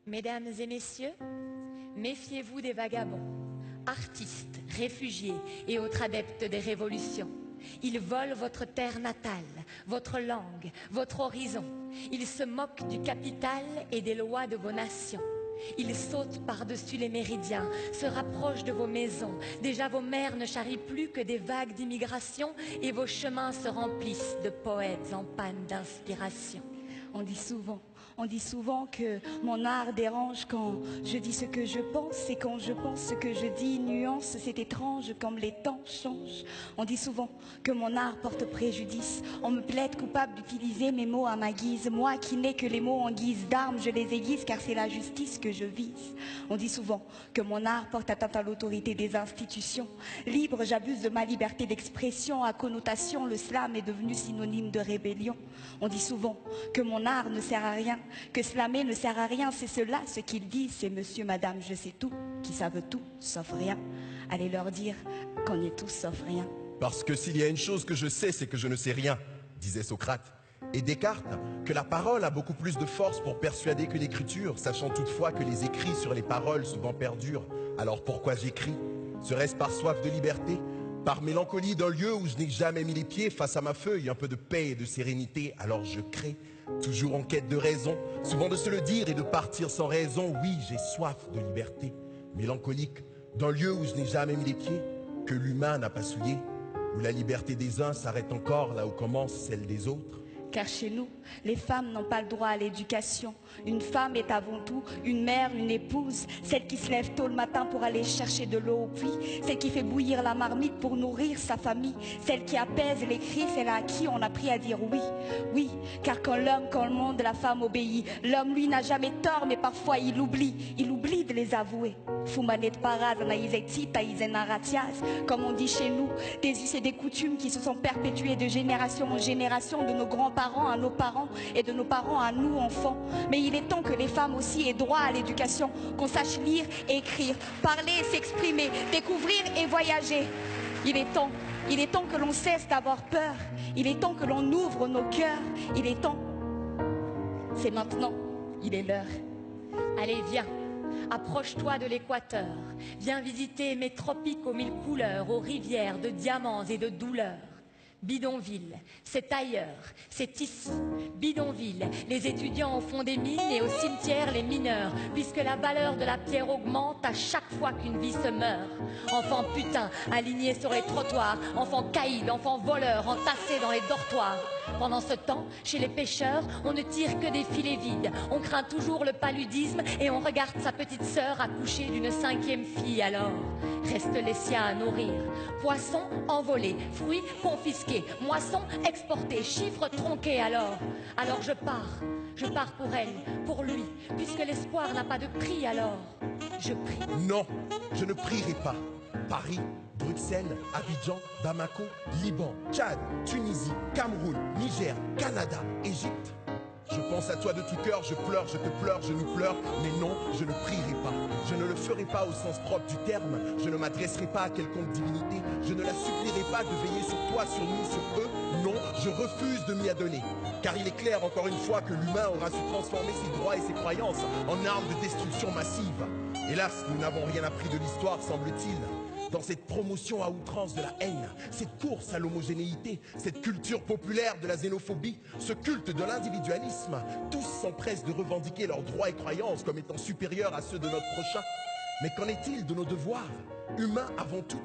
Mesdames et messieurs, méfiez-vous des vagabonds, artistes, réfugiés et autres adeptes des révolutions. Ils volent votre terre natale, votre langue, votre horizon. Ils se moquent du capital et des lois de vos nations. Ils sautent par-dessus les méridiens, se rapprochent de vos maisons. Déjà vos mers ne charrient plus que des vagues d'immigration et vos chemins se remplissent de poètes en panne d'inspiration. On dit souvent que mon art dérange quand je dis ce que je pense, et quand je pense ce que je dis, nuance, c'est étrange comme les temps changent. On dit souvent que mon art porte préjudice, on me plaide coupable d'utiliser mes mots à ma guise. Moi qui n'ai que les mots en guise d'armes, je les aiguise car c'est la justice que je vise. On dit souvent que mon art porte atteinte à l'autorité des institutions. Libre, j'abuse de ma liberté d'expression, à connotation, le slam est devenu synonyme de rébellion. On dit souvent que mon art ne sert à rien, que slammer ne sert à rien, c'est cela ce qu'ils disent, c'est monsieur, madame, je sais tout, qui savent tout, sauf rien. Allez leur dire qu'on est tous sauf rien. Parce que s'il y a une chose que je sais, c'est que je ne sais rien, disait Socrate. Et Descartes, que la parole a beaucoup plus de force pour persuader que l'écriture, sachant toutefois que les écrits sur les paroles souvent perdurent. Alors pourquoi j'écris? Serait-ce par soif de liberté? Par mélancolie d'un lieu où je n'ai jamais mis les pieds? Face à ma feuille, un peu de paix et de sérénité, alors je crée. Toujours en quête de raison, souvent de se le dire et de partir sans raison. Oui, j'ai soif de liberté. Mélancolique d'un lieu où je n'ai jamais mis les pieds, que l'humain n'a pas souillé, où la liberté des uns s'arrête encore là où commence celle des autres. Car chez nous, les femmes n'ont pas le droit à l'éducation. Une femme est avant tout une mère, une épouse, celle qui se lève tôt le matin pour aller chercher de l'eau au puits, celle qui fait bouillir la marmite pour nourrir sa famille, celle qui apaise les cris, celle à qui on a appris à dire oui. Oui, car quand le monde, la femme obéit. L'homme, lui, n'a jamais tort, mais parfois il oublie de les avouer. Fumanet paraz, anaïzeti, taïzenaratias, comme on dit chez nous, des us et des coutumes qui se sont perpétuées de génération en génération, de nos grands-parents à nos parents et de nos parents à nous, enfants. Mais il est temps que les femmes aussi aient droit à l'éducation, qu'on sache lire et écrire, parler et s'exprimer, découvrir et voyager. Il est temps que l'on cesse d'avoir peur. Il est temps que l'on ouvre nos cœurs. Il est temps. C'est maintenant. Il est l'heure. Allez, viens. Approche-toi de l'équateur, viens visiter mes tropiques aux mille couleurs, aux rivières de diamants et de douleurs. Bidonville, c'est ailleurs, c'est ici. Bidonville, les étudiants au fond des mines et au cimetière les mineurs, puisque la valeur de la pierre augmente à chaque fois qu'une vie se meurt. Enfants putains, alignés sur les trottoirs, enfants caïds, enfants voleurs, entassés dans les dortoirs. Pendant ce temps, chez les pêcheurs, on ne tire que des filets vides. On craint toujours le paludisme et on regarde sa petite sœur accoucher d'une 5e fille. Alors, reste les siens à nourrir. Poissons envolés, fruits confisqués, moissons exportées, chiffres tronqués. Alors je pars pour elle, pour lui, puisque l'espoir n'a pas de prix. Alors, je prie. Non, je ne prierai pas. Paris, Bruxelles, Abidjan, Bamako, Liban, Tchad, Tunisie, Cameroun, Niger, Canada, Égypte. Je pense à toi de tout cœur, je pleure, je te pleure, je nous pleure, mais non, je ne prierai pas. Je ne le ferai pas au sens propre du terme, je ne m'adresserai pas à quelconque divinité, je ne la supplierai pas de veiller sur toi, sur nous, sur eux. Non, je refuse de m'y adonner. Car il est clair, encore une fois, que l'humain aura su transformer ses droits et ses croyances en armes de destruction massive. Hélas, nous n'avons rien appris de l'histoire, semble-t-il. Dans cette promotion à outrance de la haine, cette course à l'homogénéité, cette culture populaire de la xénophobie, ce culte de l'individualisme, tous s'empressent de revendiquer leurs droits et croyances comme étant supérieurs à ceux de notre prochain. Mais qu'en est-il de nos devoirs, humains avant tout?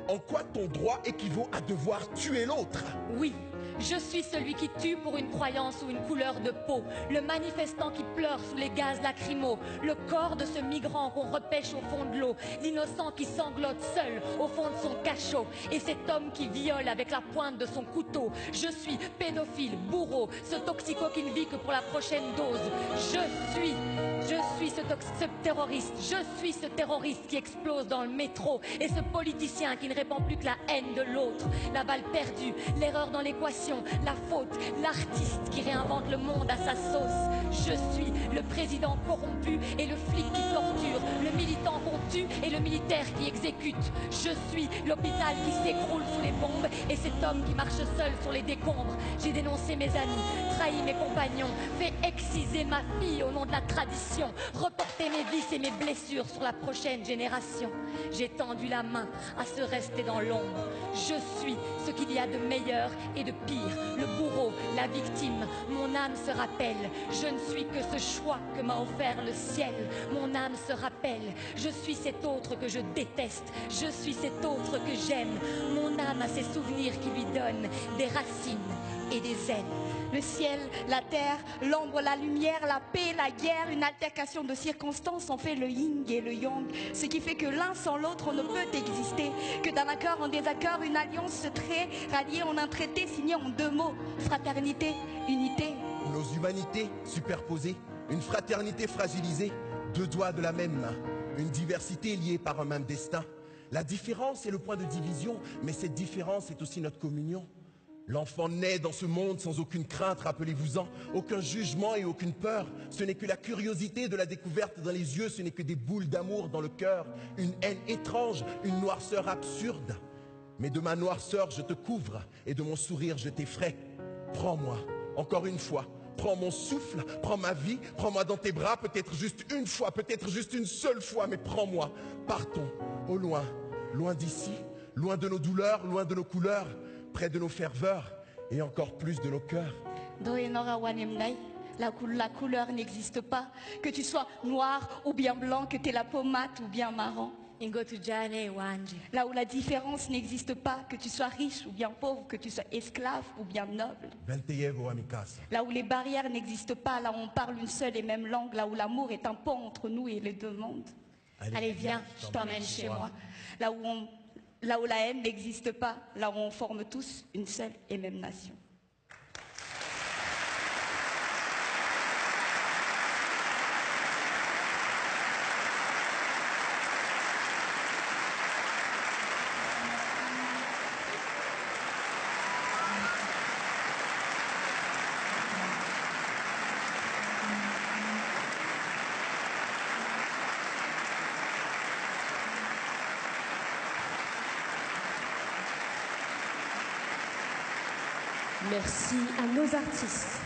En quoi ton droit équivaut à devoir tuer l'autre? Oui. Je suis celui qui tue pour une croyance ou une couleur de peau, le manifestant qui pleure sous les gaz lacrymaux, le corps de ce migrant qu'on repêche au fond de l'eau, l'innocent qui sanglote seul au fond de son cachot, et cet homme qui viole avec la pointe de son couteau. Je suis pédophile, bourreau, ce toxico qui ne vit que pour la prochaine dose. Je suis ce terroriste, je suis ce terroriste qui explose dans le métro, et ce politicien qui ne répand plus que la haine de l'autre, la balle perdue, l'erreur dans l'équation, l'addiction, la faute, l'artiste qui réinvente le monde à sa sauce. Je suis le président corrompu et le flic qui torture, le militant qu'on tue et le militaire qui exécute. Je suis l'hôpital qui s'écroule sous les bombes et cet homme qui marche seul sur les décombres. J'ai dénoncé mes amis, trahi mes compagnons, fait exciser ma fille au nom de la tradition, reporté mes vices et mes blessures sur la prochaine génération. J'ai tendu la main à se rester dans l'ombre. Je suis ce qu'il y a de meilleur et de pire, le bourreau, la victime. Mon âme se rappelle, je ne suis que ce choix que m'a offert le ciel. Mon âme se rappelle, je suis cet autre que je déteste, je suis cet autre que j'aime. Mon âme a ses souvenirs qui lui donnent des racines et des ailes. Le ciel, la terre, l'ombre, la lumière, la paix, la guerre, une altercation de circonstances ont fait le yin et le yang. Ce qui fait que l'un sans l'autre on ne peut exister. Que d'un accord en désaccord, une alliance se crée, ralliée en un traité signé en deux mots. Fraternité, unité. Nos humanités superposées, une fraternité fragilisée, deux doigts de la même main, une diversité liée par un même destin. La différence est le point de division, mais cette différence est aussi notre communion. L'enfant naît dans ce monde sans aucune crainte, rappelez-vous-en, aucun jugement et aucune peur. Ce n'est que la curiosité de la découverte dans les yeux, ce n'est que des boules d'amour dans le cœur, une haine étrange, une noirceur absurde. Mais de ma noirceur je te couvre et de mon sourire je t'effraie. Prends-moi, encore une fois, prends mon souffle, prends ma vie, prends-moi dans tes bras, peut-être juste une fois, peut-être juste une seule fois, mais prends-moi. Partons, au loin, loin d'ici, loin de nos douleurs, loin de nos couleurs, près de nos ferveurs et encore plus de nos cœurs. La couleur n'existe pas, que tu sois noir ou bien blanc, que tu aies la peau mate ou bien marron. Là où la différence n'existe pas, que tu sois riche ou bien pauvre, que tu sois esclave ou bien noble. Là où les barrières n'existent pas, là où on parle une seule et même langue, là où l'amour est un pont entre nous et les deux mondes. Allez, viens, je t'emmène Chez moi. Là où la haine n'existe pas, là où on forme tous une seule et même nation. Merci à nos artistes.